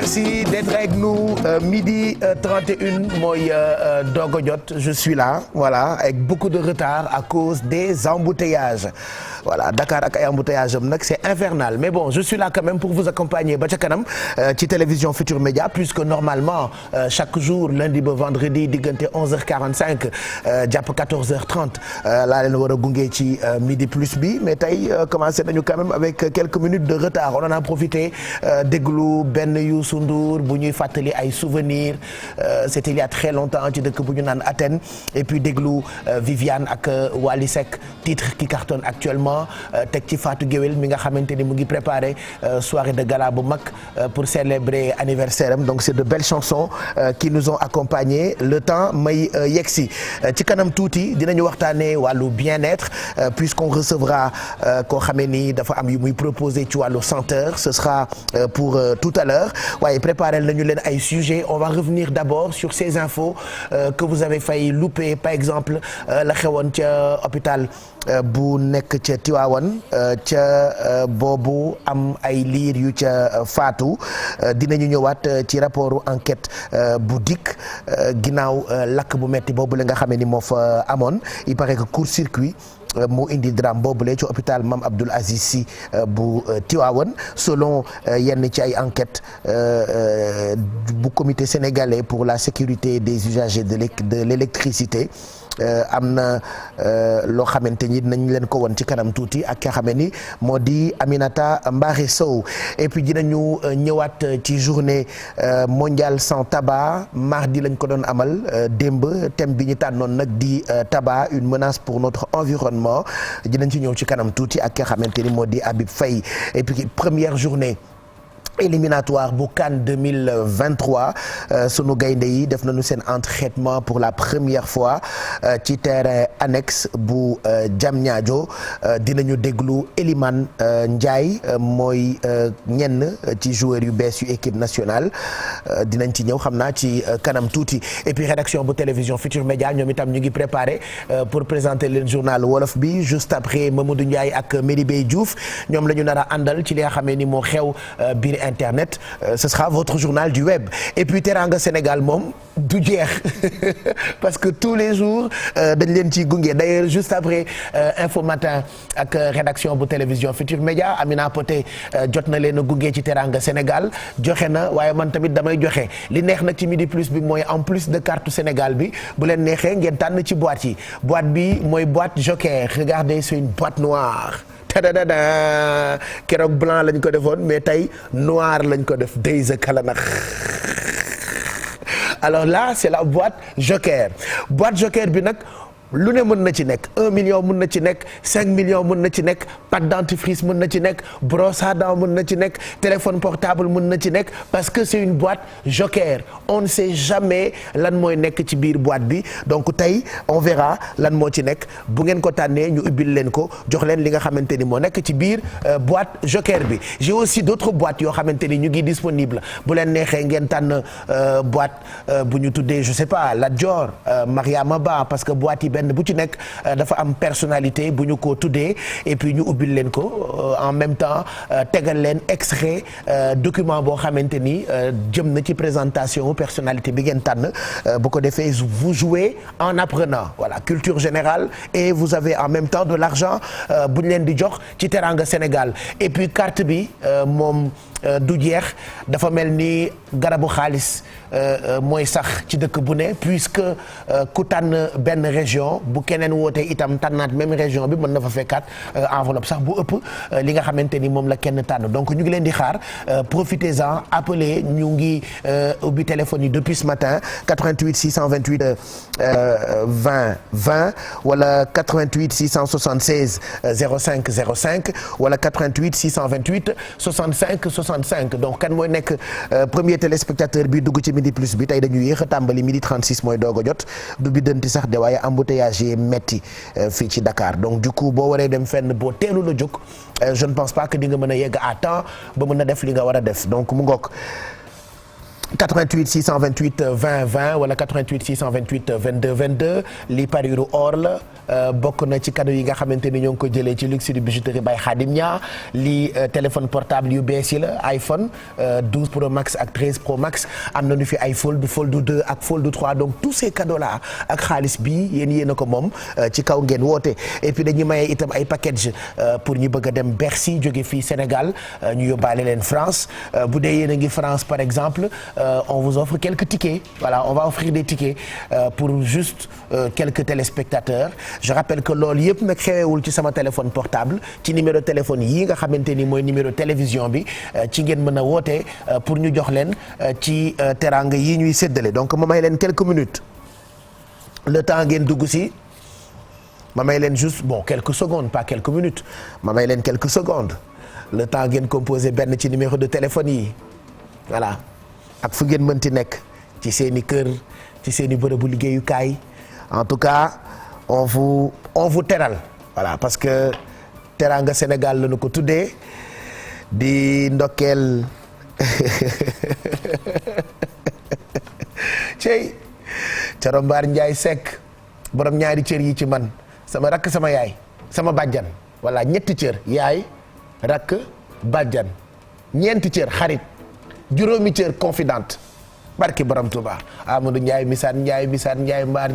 Merci d'être avec nous. Midi 31 mooy doog a jot. Je suis là, voilà, avec beaucoup de retard à cause des embouteillages. Voilà, Dakar ak ay embouteillage am nag c'est infernal, mais bon je suis là quand même pour vous accompagner ba ca kanam ci télévision Futur Média, puisque normalement chaque jour lundi ba vendredi diggante 11h45 jàpp 14h30 laa leen war a gunge ci midi plus bi, mais tey commencé nañu quand même avec quelques minutes de retard. On en a profité déglu benn Youssou Ndour bu ñuy fàttali ay souvenirs, c'était il y a très longtemps ci dëkk bu ñu naan Athènes, et puis déglu Viviane ak Wally Seck, titre qui cartonne actuellement. Teg ci Fatou Guewel mi nga xamante ni mu ngi préparé soirée de gala bu mag pour célébrer anniversaire am, donc c'est de belles chansons qui nous ont accompagnés le temps may yegsi. Ci kanam tuuti dinañu waxtaanee wàllu bien-être puisqu'on recevra koo xamee ni dafa am yu muy proposer ci wàllu senteur, ce sera pour tout à l'heure. waaye préparer nañu leen ay sujets. On va revenir d'abord sur ces infos que vous avez failli louper, par exemple la xewoon ca hôpital bu nekk ca Tivaouane ca boobu am ay liir yu ca faatu. Dinañu ñëwaat ci rapport enquête bu dikk ginnaaw lakk bu metti boobu la nga xamee ni moo fa amoon. Il paraît que court-circuit moo indi drame boobule ci hôpital Mame Abdoul Aziz Sy bu Tivaouane. Selon yenn ci ay enquête bu comité sénégalais pour la sécurité des usagers de l'électricité, am na loo xamante ni nañ leen ko won ci kanam tuuti ak ki nga xam ni moo di Aminata Mbaré Sow. Et puis dinañu ñëwaat ci journée mondiale sans tabac. Mardi lañ ko doon amal démb. Thème bi ñu tànnoon nag di tabac, une menace pour notre environnement. Dinañ ci ñëw ci kanam tuuti ak ki nga xamante ni moo di Habib Faye. Et puis première journée éliminatoire bu CAN 2023 sunu gaynde yi def nañu seen entraînement pour la première fois ci terrain annexe bu Diamniadio. Dinañu déglu Elimane Ndiaye mooy ñenn ci joueurs yu bees yu équipe nationale. Dinañ ci ñëw xam naa ci kanam tuuti. Et puis rédaction bu télévision Futur Média ñoom itam ñu ngi préparé pour présenter leen journal wolof bi juste après Mamadou Ndiaye ak Meribey Diouf. Ñoom la ñu nar a àndal ci li nga xamee ni moo xew biir internet. Ce sera votre journal du web. Et puis Teranga Sénégal moom du jeex parce que tous les jours dañ leen ciy gunge. D'ailleurs juste après Info Matin ak rédaction bu télévision Futur Média, Amina Poté jot na leen a gunge ci Teranga Sénégal, joxe na waaye man tamit damay joxe. Li neex nag ci midi plus bi mooy en plus de carte Sénégal bi bu leen neexee ngeen tànn ci boîte yi. Boîte bi mooy boîte Joker. Regardez, c'est une boîte noire. tadadada keroog blanc lañ ko defoon mais tey noir lañ ko def Deyza Kalanax. Alors là c'est la boîte Joker. Boîte Joker bi nag lu ne mën na ci nekk 1 million mën na ci nekk 5 millions mën na ci nekk pâte dentifrice mën na ci nekk brosse à dents mën na ci nekk téléphone portable mën na ci nekk, parce que c'est une boîte Joker. On ne sait jamais lan mooy nekk ci biir boîte bi, donc tey on verra lan moo ci nekk. Bu ngeen ko tànnee ñu ubbil leen ko jox leen li nga xamante ni moo nekk ci biir boîte Joker bi. J'ai aussi d'autres boîtes yoo xamante ni ñu ngi disponible. Bu leen neexee ngeen tànn boîte bu ñu tuddee je sais pas Lat Dior, Mariama Ba, parce que boîte yi bu ci nekk dafa am personnalité bu ñu ko tuddee. Et puis ñu ubbil leen ko en même temps tegal leen extrait document boo xamante ni jëm na ci présentation personnalité bi ngeen tànn. Bu ko defee vous jouez en apprenant, voilà, culture générale, et vous avez en même temps de l'argent bu ñu leen di jox ci Teranga Sénégal. Et puis carte bi moom du jeex, dafa mel ni garabu xaalis mooy sax ci dëkk bu ne, puisque ku tànn benn région bu keneen wootee itam tànnaat même région bi mën na fa fekkaat enveloppe sax bu ëpp li nga xamante ni moom la kenn tànn. Donc ñu ngi leen di xaar, profitez-en, appelez, ñu ngi ubbi téléphone yi depuis ce matin 88 628 20 20 wala 88 676 05 05 wala 88 628 65 65. Donc kan mooy nekk premier téléspectateur bi dugg ci midi plus bi. Tey dañuy yéex a tàmbali midi 36 mooy doog a jot, du biddanti sax de waaye embouteillage yi metti fii ci Dakar. Donc du coup boo waree dem fenn boo teelu la jóg, je ne pense pas que di nga mën a yegg à temps ba mën a def li nga war a def. Donc mu ngoog 88 628 20 20 wala 88 628 22 22 lii pariru or la bokk na ci cadeau yi nga xamante ni ñoo ngi ko jëlee ci luxe du bijouterie by Khadim Nia lii téléphone portable yu bees yi la iPhone 12 Pro Max ak 13 Pro Max am nañu fi ay Fold 2 ak Fold 3 donc tous ces cadeaux là ak xaalis bi yéen a ko moom ci kaw ngeen woote et puis dañuy maye itam ay package pour ñu bëgg a dem Bercy jóge fii Sénégal ñu yóbbaale leen France bu dee yéen a ngi France par exemple. On vous offre quelques tickets voilà on va offrir des tickets pour juste quelques téléspectateurs je rappelle que loolu yëpp nag xewewul ci sama téléphone portable ci numéro téléphone yii nga xamante ni mooy numéro télévision bi ci ngeen mën a woote pour ñu jox leen ci teraanga yi ñuy séddale donc ma may leen quelques minutes le temps ngeen dugg si ma may leen juste bon quelques secondes pas quelques minutes ma may leen quelques secondes le temps ngeen composé benn ci numéro de téléphone yi voilà. ak fu ngeen mënti nekk ci seeni kër ci seeni bërëbu liggéeyukaay en tout cas on vous teral voilà parce que teranga Sénégal la ñu ko tuddee di ndokkeel cey Coro Mbaar Njaay Sekk borom ñaari cër yi ci man sama rakk sama yaay sama bàjjan voilà ñetti cër yaay rakk bàjjan ñeenti cër xarit juróomi cër confidente barki borom Touba Amadou Ndiaye Mbissane Mbaar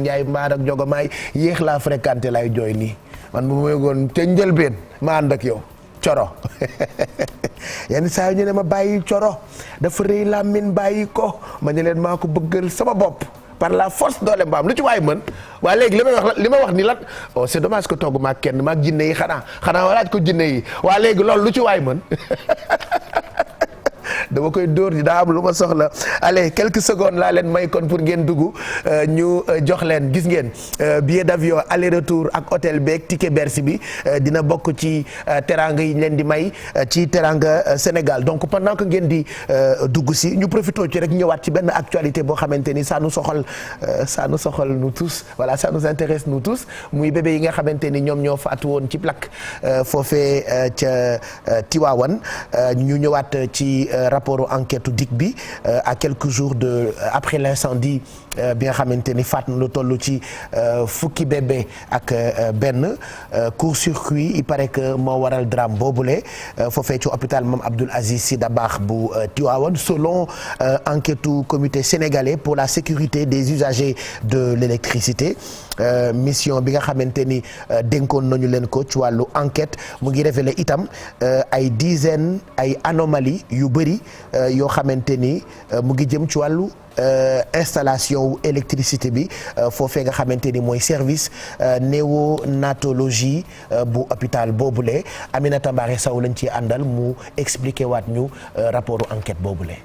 ak Jogomaay yéex laa fréquenté lay jooy nii man bu ma yëgoon ca njëlbeen ma ànd ak yow Coro yenn saa ñu ne ma bàyyi Coro dafa rëy làmmiñ bàyyi ko ma ne leen maa ko bëggal sama bopp par la force doole mbaam lu ci waay mën waa léegi li ma wax ni lan oh c'est dommage que togg maag kenn maag jinne yi xanaa walaaj ko jinne yi waa léegi loolu lu ci waay mën dama koy dóor di daa am lu ma soxla allez quelques secondes laa leen may kon pour ngeen dugg ñu jox leen gis ngeen billet d'avion aller retour ak hôtel beeg ticket Bercy bi dina bokk ci teranga yi ñu leen di may ci teranga Sénégal donc pendant que ngeen di dugg si ñu profité ci rek ñëwaat ci benn actualité boo xamante ni ça nous soxal nous tous voilà ça nous intéresse nous tous muy bébé yi nga xamante ni ñoom ñoo faatu woon ci plaque foofee ca Tivaouane ñu ñëwaat ci rapport enquête DIC bi à quelques jours après l'incendie bi nga xamante ni faat na lu toll ci fukki bébé ak benn court-circuit il paraît que moo waral drame boobule foofee ci hôpital Mame Abdoul Aziz Sy Dabakh bu Tivaouane selon enquête comité sénégalais pour la sécurité des usagers de l'électricité mission bi nga xamante ni dénkoon nañu leen ko ci wàllu enquête mu ngi révélé itam ay dizaines ay anomalies yu bëri yoo xamante ni mu ngi jëm ci wàllu installation wu électricité bi foofee nga xamante ni mooy service néonatologie bu hôpital boobule Aminata Mbaare Sow lañ ci àndal mu expliqué waat ñu rapport enquête boobule.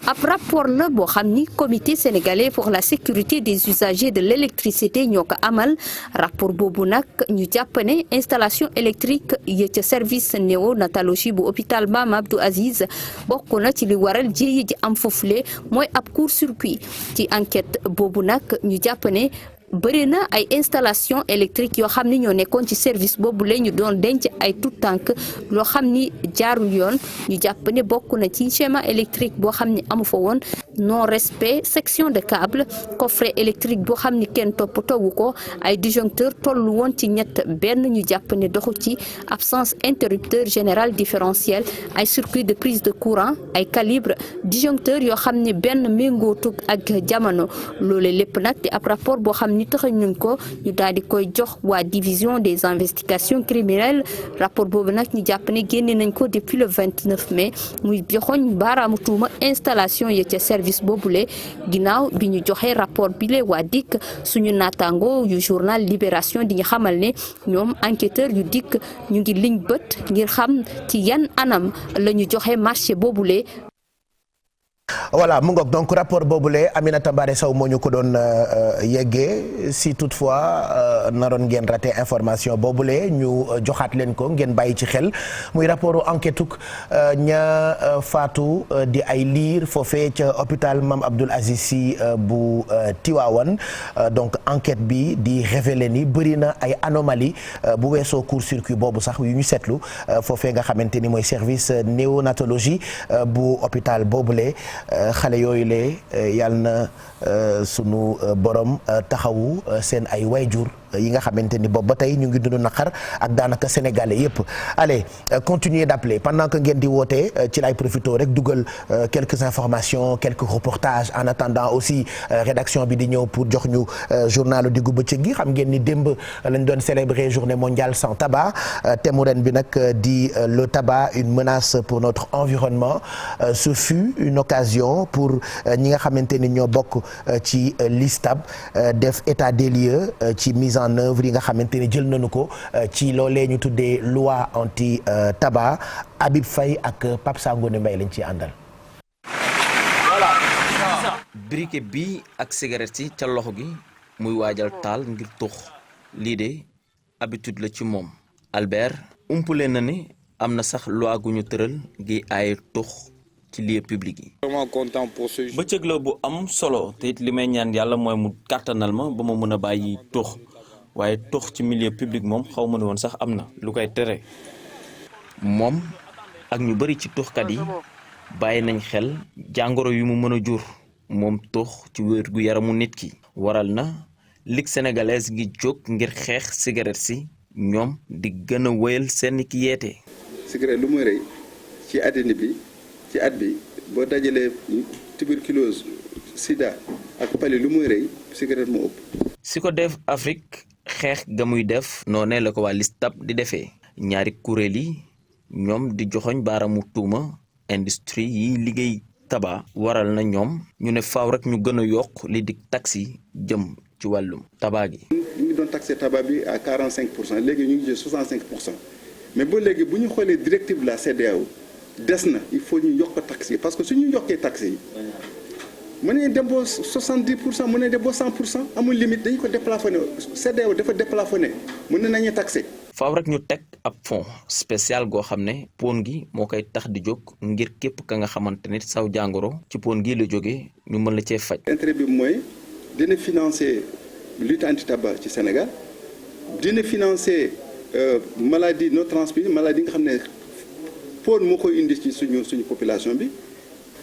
ab rapport la boo xam ni comité sénégalais pour la sécurité des usagers de l'électricité ñoo ko amal rapport boobu nag ñu jàpp ne installation électrique yi ca service néonatologie bu hôpital Mame Abdou Aziz bokk na ci li waral jéeyi ji am foofule mooy ab court-circuit ci enquête boobu nag ñu jàpp ne bëri na ay installation électrique yoo xam ni ñoo nekkoon ci service boobu la ñu doon denc ay tout tànk loo xam ni jaarul yoon ñu jàpp ne bokk na ci schéma électrique boo xam ni amu fa woon non respect section de câble coffret électrique boo xam ni kenn toppatoowu ko ay disjoncteur tollu woon ci ñett benn ñu jàpp ne doxu ci absence interrupteur général différentiel ay circuit de prise de courant ay calibre disjoncteur yoo xam ni benn méngootug ak jamono loole lépp nag di ab rapport boo xam ni taxañ nañ ko ñu daal di koy jox waa division des investigations criminelles rapport boobu nag ñu jàpp ne génne nañ ko depuis le 29 mai muy joxoñ baaraamu tuuma installation ya ca service boobule ginnaaw bi ñu joxe rapport bi le waa DIC suñu naataango yu journal Libération di ñu xamal ne ñoom enquêteur yu DIC ñu ngi liñ bët ngir xam ci yan anam la ñu joxe marché boobule voilà mu ngoog donc rapport boobule Aminata Mbaré Sow moo ñu ko doon yeggee si toutefois naroon ngeen raté information boobule ñu joxaat leen ko ngeen bàyyi ci xel muy rapport enquête ña faatu di ay liir foofee ca hôpital Mame Abdoul Aziz Sy bu Tivaouane donc enquête bi di révéler ni bëri na ay anomalie bu weesoo court-circuit boobu sax yu ñu seetlu foofee nga xamante ni mooy service néonatologie bu hôpital boobule. xale yooyu lee yàlla na sunu borom taxawu seen ay wayjur yi nga xamante ni boobu ba tey ñu ngi dund naqar ak daanaka sénégalais yëpp. allez continuez d'appeler pendant que ngeen di woote ci lay profito rek dugal quelques informations quelques reportages en attendant aussi rédaction bi di ñëw pour jox ñu journalu diggu bëccëg gi xam ngeen ni démb lañ doon célébrer journée mondiale sans tabac thème ren bi nag di le tabac une menace pour notre environnement ce fut une occasion pour ñi nga xamante ni ñoo bokk ci LISTAB def état des lieux ci mise en œuvre yi nga xamante ni jël nañu ko ci loolee ñu tuddee loi anti tabac Habib Faye ak Pape Sangone Mbaye lañ ciy àndal. briquet bi ak cigarette yi ca loxo gi muy waajal taal ngir tux lii de habitude la ci moom Albert umpule na ne am na sax loi gu ñu tëral gi ay tux ci lieu public yi. bëccëg la bu am solo te it li may ñaan yàlla mooy mu kàttanal ma ba ma mën a bàyyi tux waaye tux ci milieu public moom xaw ma ne woon sax am na lu koy tere. moom ak ñu bari ci tuxkat yi bàyyi nañ xel jàngoro yu mu mën a jur moom tux ci wér gu yaramu nit ki. waral na ligue sénégalaise gi jóg ngir xeex cigarette si ñoom di gën a wéyal seen ki yeete. cigarette lu muy rëy ci àddina bi ci at bi boo dajalee tuberculose sida ak pali lu muy rëy cigarette moo ëpp. si ko def Afrique xeex ga muy def noonee la ko waa LISTAB di defee ñaari kuréel yi ñoom di joxoñ baaramu tuuma industrie yi liggéey tabac waral na ñoom ñu ne faaw rek ñu gën a yokk li di taxi jëm ci wàllum tabac gi. ñu ngi doon taxé tabac bi à 45% léegi ñu ngi jël 65% mais ba léegi bu ñu xoolee directive de la CEDEAO des na il faut ñu yokk taxes yi parce que su ñu yokkee taxes yi mën nañu dem ba 70% mën nañu dem ba 100% amul limite dañu ko déplafonné CEDEAO dafa déplafonné mën nañu taxé. faaw rek ñu teg ab fonds spécial goo xam ne pon gi moo koy tax di jóg ngir képp ka nga xamante ne saw jàngoro ci pon gi la jógee ñu mën la cee faj. intérêt bi mooy dina financer lutte anti-tabac ci Sénégal dina financer maladie non transmissible maladie nga xam ne pon moo koy indi ci suñu population bi.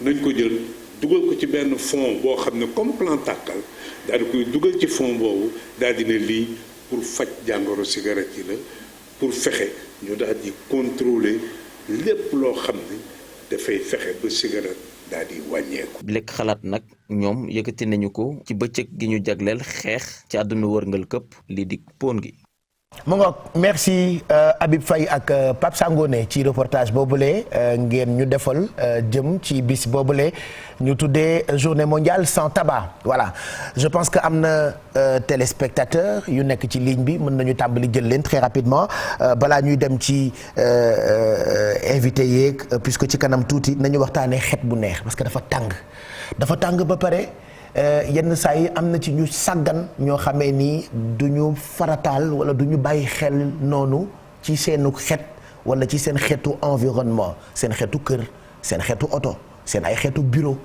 nañ ko jël dugal ko ci benn fonds boo xam ne comme plan tàkkal daal di koy dugal ci fonds boobu daal di ne lii pour faj jàngoro cigarette yi la pour fexe ñu daal di contrôler lépp loo xam ne dafay fexe ba cigarette daal di wàññeeku. lekk xalaat nag ñoom yëkkati nañu ko ci bëccëg gi ñu jagleel xeex ci àdduna wërngal këpp lii di pon gi. mu ngoog merci Habib Faye ak Pape Sangone ci reportage boobule ngeen ñu defal jëm ci bis boobule ñu tuddee journée mondiale sans tabac voilà je pense que am na téléspectateurs yu nekk ci ligne bi mën nañu tàmbali jël leen très rapidement balaa ñuy dem ci invité yeeg puisque ci kanam tuuti nañu waxtaanee xet bu neex parce que dafa tàng ba pare. yenn saa yi am na ci ñu sàggan ñoo xamee ni du ñu farataal wala du ñu bàyyi xel noonu ci seenu xet wala ci seen xeetu environnement seen xeetu kër seen xeetu oto seen ay xeetu bureau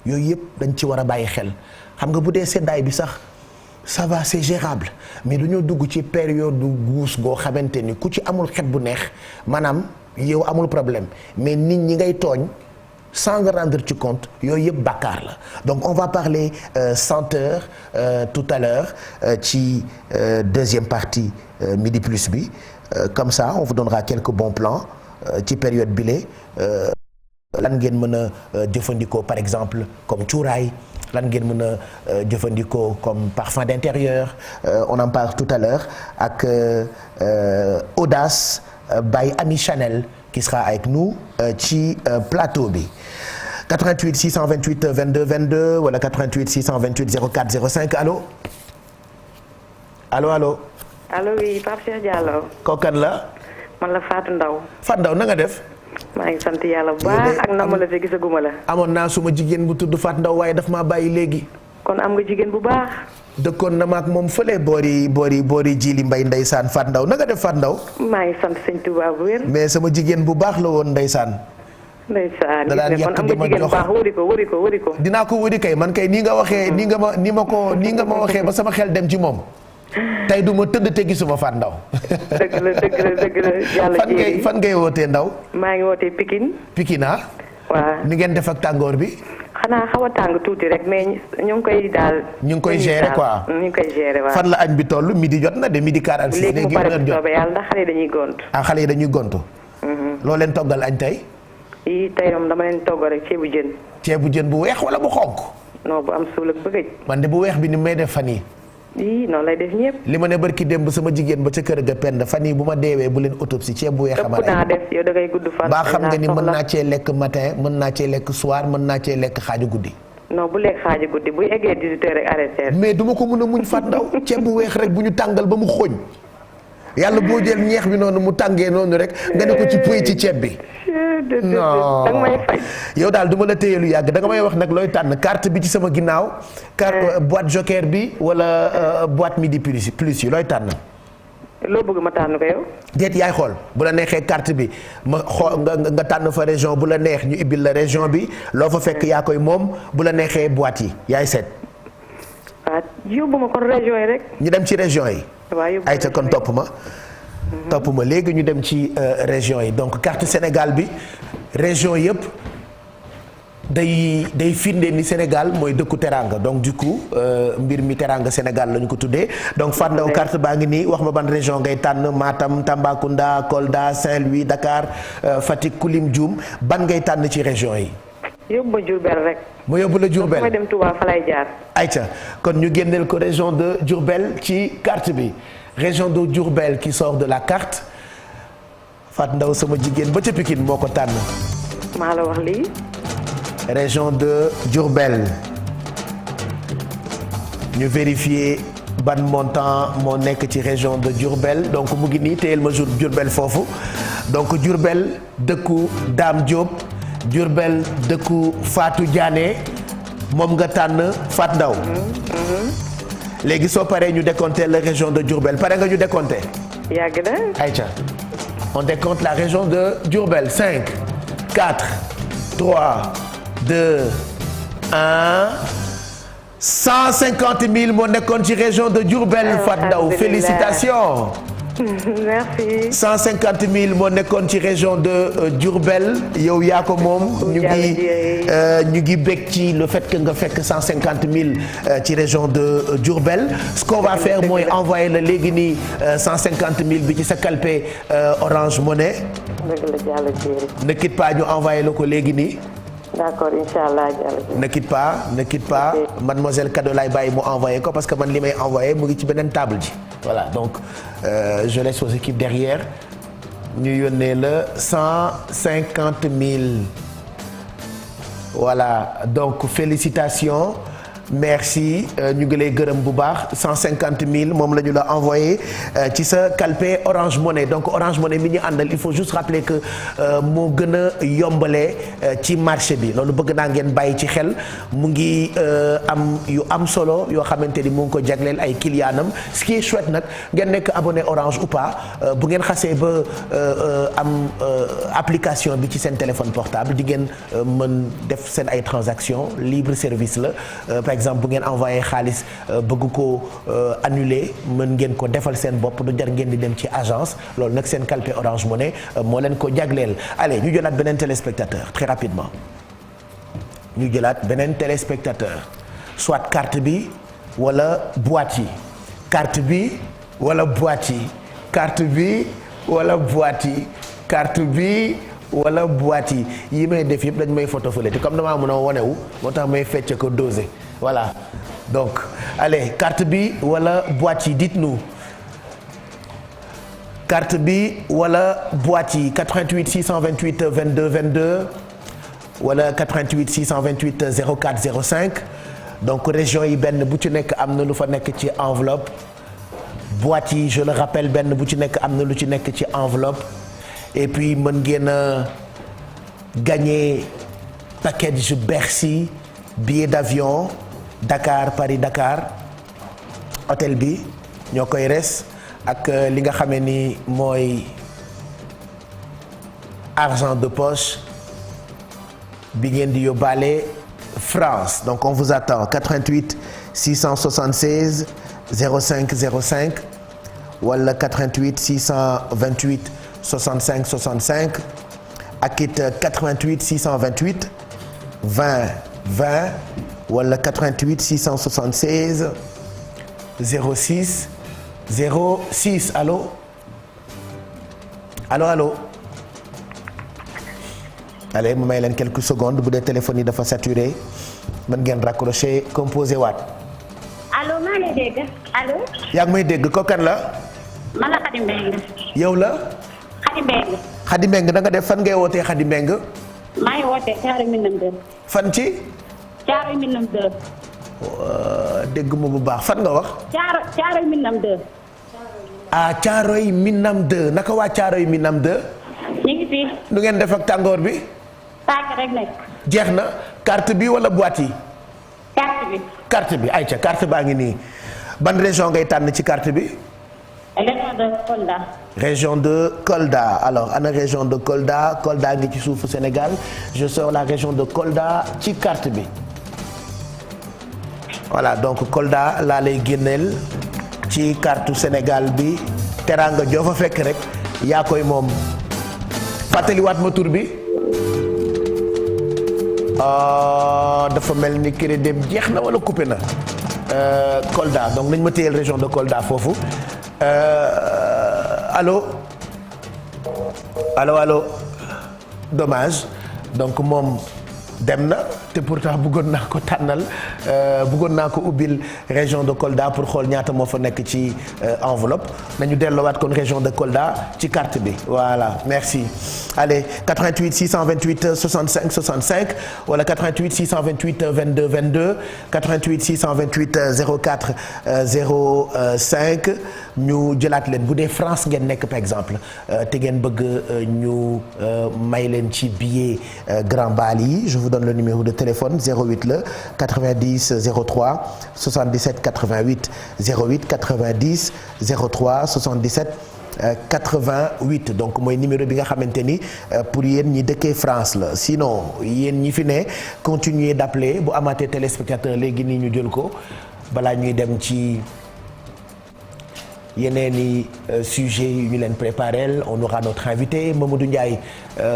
yooyu yëpp dañ ci war a bàyyi xel xam nga bu dee seddaay bi sax ça va c'est gérable mais du ñu dugg ci période du guus goo xamante ni ku ci amul xet bu neex maanaam yow amul problème mais nit ñi ngay tooñ sans nga rendre ci compte yooyu yëpp bàkkaar la donc on va parler senteur tout à l'heure ci deuxième partie Midi Plus bi comme ça on vous donnera quelques bons plans ci période bile lan ngeen mën a jëfandikoo par exemple comme cuuraay lan ngeen mën a jëfandikoo comme parfum d'intérieur on en parle tout à l'heure ak Audace by Ami Chanel qui sera avec nous ci plateau bi 88 628 22 22 wala 88 628 04 05 allo allo allo. allo oui Pape Cheikh Diallo. kooku kan la. man la Fatou Ndaw. Fatou Ndaw na nga def. maa ngi sant yàlla bu baax ak nama la te gisaguma la. amoon naa suma jigéen bu tudd Fat Ndaw waaye daf maa bàyyi léegi. kon am nga jigéen bu baax. dëkkoon na ma ak moom fële boori Jili Mbay ndeysaan Fat Ndaw na nga def Fat Ndaw. maa ngi sant sëñ Tuubaa bu wér. mais sama jigéen bu baax la woon ndeysaan. ndeysaan da daan kon am nga jigéen bu baax wëri ko. dinaa ko wëri kay man kay nii nga waxee nii nga ma waxee ba sama xel dem ci moom. tey du ma tëdd te gisuma Fat Ndaw. dëgg la yàlla jéeri fan ngay wootee Ndaw. maa ngi wootee Pikine. Pikine ah. waaw ni ngeen def ak tàngoor bi. xanaa xaw a tàng tuuti rek mais ñu ngi koy daal. ñu ngi koy gérer quoi ñu ngi koy gérer waaw. fan la añ bi toll midi jot na de midi 46. léegi mu pare bu soobee yàlla ndax xale yi dañuy gont. ah xale yi dañuy gontu. loo leen toggal añ tey. yii tey moom dama leen toggal rek ceebu jën. ceebu jën bu weex wala bu xonk. non bu am suul ak bëggëj. man de bu weex bi ni may def fan yii. yii noonu lay def ñëpp. li ma ne barki démb sama jigéen ba ca kër ga pend fan yii bu ma deewee bu leen autopsie ceeb bu weex. ëpp naa def yow da ngay gudd fan. baa xam nga ni mën naa cee lekk matin mën naa cee lekk soir mën naa cee lekk xaaju guddi. non bu lekk xaaju guddi buy eggee 18 heures rek arrêté. mais du ma ko mën a muñ Fat Ndaw ceeb bu weex rek bu ñu tàngal ba mu xooñ yàlla boo jël ñeex bi noonu mu tàngee noonu rek nga ne ko ci puy ci ceeb bi. non danga may fay. yow daal du ma la téye lu yàgg da nga may wax nag looy tànn carte bi ci sama ginnaaw. carte boîte joker bi wala boîte midi plus yi looy tànn. loo bëgg ma tànn ko yow. déet yaay xool bu la neexee carte bi ma xool nga tànn fa région bu la neex ñu ibbil la région bi loo fa fekk yaa koy moom bu la neexee boîte yi yaay seet. waaw yóbbu ma kon région yi rek. ñu dem ci région yi. waaw yóbbu ayca kon topp ma. topp ma léegi ñu dem ci région yi donc carte Sénégal bi région yëpp day firnde ni Sénégal mooy dëkku teranga donc du coup mbir mi teranga Sénégal la ñu ko tuddee donc Fat Ndaw carte baa ngi nii wax ma ban région ngay tànn Matam Tambacounda Kolda Saint-Louis Dakar Fatick Koulim Dioum ban ngay tànn ci région yi. yóbbu ma Diourbel rek. ma yóbbu la Diourbel ma dem Touba fa lay jaar. ayca kon ñu génneel ko région de Diourbel ci carte bi. région de Diourbel qui sort de la carte Fat Ndaw sama jigéen ba ca Pikine moo ko tànn. maa la wax lii. région de Diourbel ñu vérifier ban montant moo nekk ci région de Diourbel donc mu ngi nii téyel ma jour Diourbel foofu donc Diourbel dëkku Dame Diop Diourbel dëkku Fatou Diané moom nga tànn Fat Ndaw. léegi soo paree ñu décompter la région de Diourbel pare nga ñu décompter. yàgg na. ayca on décompte la région de Diourbel 5 4 3 2 1 150 000 moo nekkoon ci région de Diourbel. Fat Ndaw félicitations. merci. 150 000 moo nekkoon ci région de Diourbel yow yaa ko moom. ñu ngi bég ci le fait que nga fekk 150 000 ci région de Diourbel. ce qu'on va faire mooy envoyer la léegi nii 150 000 bi ci sa calpe Orange Money. ne quitte pas ñu envoyer la ko léegi nii. d'accord inchallah. ne quitte pas mademoiselle Kado lay bàyyi mu envoyé ko parce que man li may envoyé mu ngi ci beneen table ji. voilà donc je laisse aux équipes derrière ñu yónnee la 150 000 voilà donc félicitations merci ñu ngi lay gërëm bu baax 150 000 moom la ñu la envoyé ci sa calpe Orange Money donc Orange Money mi ñu àndal il faut juste rappeler que moo gën a yombalee ci marché bi loolu bëgg naa ngeen bàyyi ci xel mu ngi am yu am solo yoo xamante ni mu ngi ko jagleel ay clientam ce qui est chouette nag ngeen nekk abonné Orange ou pas bu ngeen xasee ba am application bi ci seen téléphone portable di ngeen mën def seen ay transactions libre service la par exemple bu ngeen envoyé xaalis bëgg ko annuler mën ngeen ko defal seen bopp du jar ngeen di dem ci agence loolu nag seen calpe Orange Money moo leen ko jagleel allez ñu jëlaat beneen téléspectateur très rapidement ñu jëlaat beneen téléspectateur soit carte bi wala boîte yi carte bi wala boîte yi carte bi wala boîte yi carte bi wala boîte yi may def yëpp dañ may photo fële te comme damaa mën a wonewu moo tax may fecc ko dosé voilà donc allez carte bi wala boîte yi dites-nous carte bi wala boîte yi 88 628 22 22 wala 88 628 04 05 donc région yi benn bu ci nekk am na lu fa nekk ci enveloppe boîte yi je le rappelle benn bu ci nekk am na lu ci nekk ci enveloppe et puis mën ngeen a gagner package Bercy billet d'avion Dakar Paris Dakar hôtel bi ñoo koy res ak li nga xamee ni mooy argent de poche bi ngeen di yóbbaale France. Donc on vous attend 88 676 05 05 wala 88 628 65 65 ak it 88 628 20 20 wala 88 676 06 06 allo allo allo. allez mu may leen quelques secondes bu dee téléphone yi dafa saturé mën ngeen raccrocher composé waat. allo maa ngi dégg allo. yaa ngi may dégg ko kan la. man la Khady Mbengue. yow la. Khady Mbengue. Khady Mbengue da nga def fan ngay wootee Khady Mbengue. maa ngi wootee Thiaroye Minam 2. fan ci. Thiaroye Minam 2. dégg ma bu baax fan nga wax. Thiaroye Minam 2. ah Thiaroye Minam 2 naka waa Thiaroye Minam 2. ñu ngi fi. nu ngeen def ak tàngoor bi. tànk rek nekk. jeex na carte bi wala boîte yi. carte bi. carte bi ayca carte baa ngi nii ban région ngay tànn ci carte bi. région de Kolda. région de Kolda alors ana région de Kolda Kolda ngi ci suufu Sénégal je sors la région de Kolda ci carte bi voilà donc Kolda laa lay génneel ci carte Sénégal bi teraanga joo fa fekk rek yaa koy moom fàttaliwaat ma tur bi dafa mel ni crédit jeex na wala coupé na Kolda donc nañ ma téyel région de Kolda foofu allo allo allo dommage donc moom dem na te pourtant bëggoon naa ko tànnal bëggoon naa ko ubbil région de Kolda pour xool ñaata moo fa nekk ci enveloppe nañu delloowaat kon région de Kolda ci carte bi voilà merci allez 88 628 65 65 wala 88 628 22 22 88 628 04 05 ñu jëlaat leen bu dee France ngeen nekk par exemple te ngeen bëgg ñu may leen ci billet Grand Bal yi je vous donne le numéro de téléphone 08 la 90 03 77 88 08 90 03 77 88 donc mooy numéro bi nga xamante ni pour yéen ñi dëkkee France la sinon yéen ñi fi ne continuer d'appeler bu amaatee téléspectateur léegi nii ñu jël ko balaa ñuy dem ci yeneeni sujet yu ñu leen préparel on aura notre invité Mamadou Ndiaye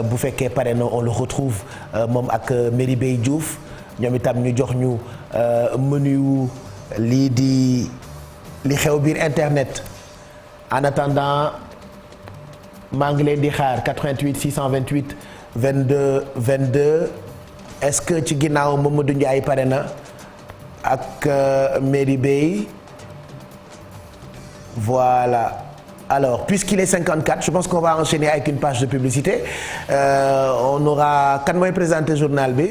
bu fekkee pare na on le retrouve moom ak Merry Beye Diouf ñoom itam ñu jox ñu menu lii di li xew biir internet en attendant maa ngi leen di xaar 88 628 22 22 est-ce que ci ginnaaw Mamadou Ndiaye pare na ak Merry Beye voilà alors puisqu'il est 54 je pense qu'on va enchaîner avec une page de publicité on aura kan mooy présenter journal bi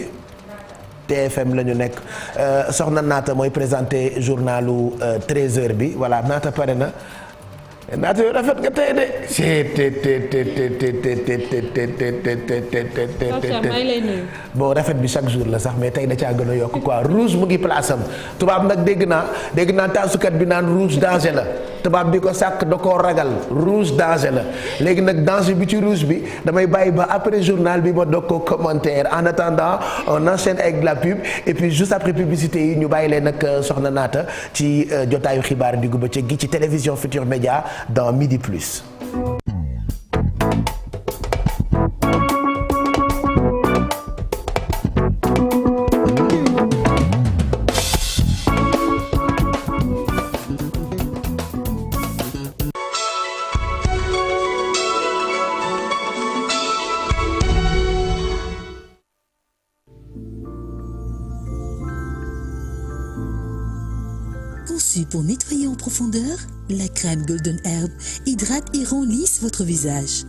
TFM la ñu nekk soxna Naata mooy présenter journalu 13h bi voilà Naata pare na Naata yow rafet nga tey de. bon rafet bi chaque jour la sax mais tey da caa gën a yokk quoi rouge mu ngi place am tubaab nag dégg naa taasukat bi naan rouge danger la tubaab bi ko sàkk da koo ragal rouge danger la léegi nag danger bi ci rouge bi damay bàyyi ba après journal bi ma doog ko commentaire en attendant on enchaîne avec la pub et puis juste après publicité yi ñu bàyyi leen nag soxna Naata ci jotaayu xibaar diggu bëccëg gi ci télévision Futur Média dans Midi Plus. Conçue pour nettoyer en profondeur, la crème Golden Herb hydrate et rend lisse votre visage.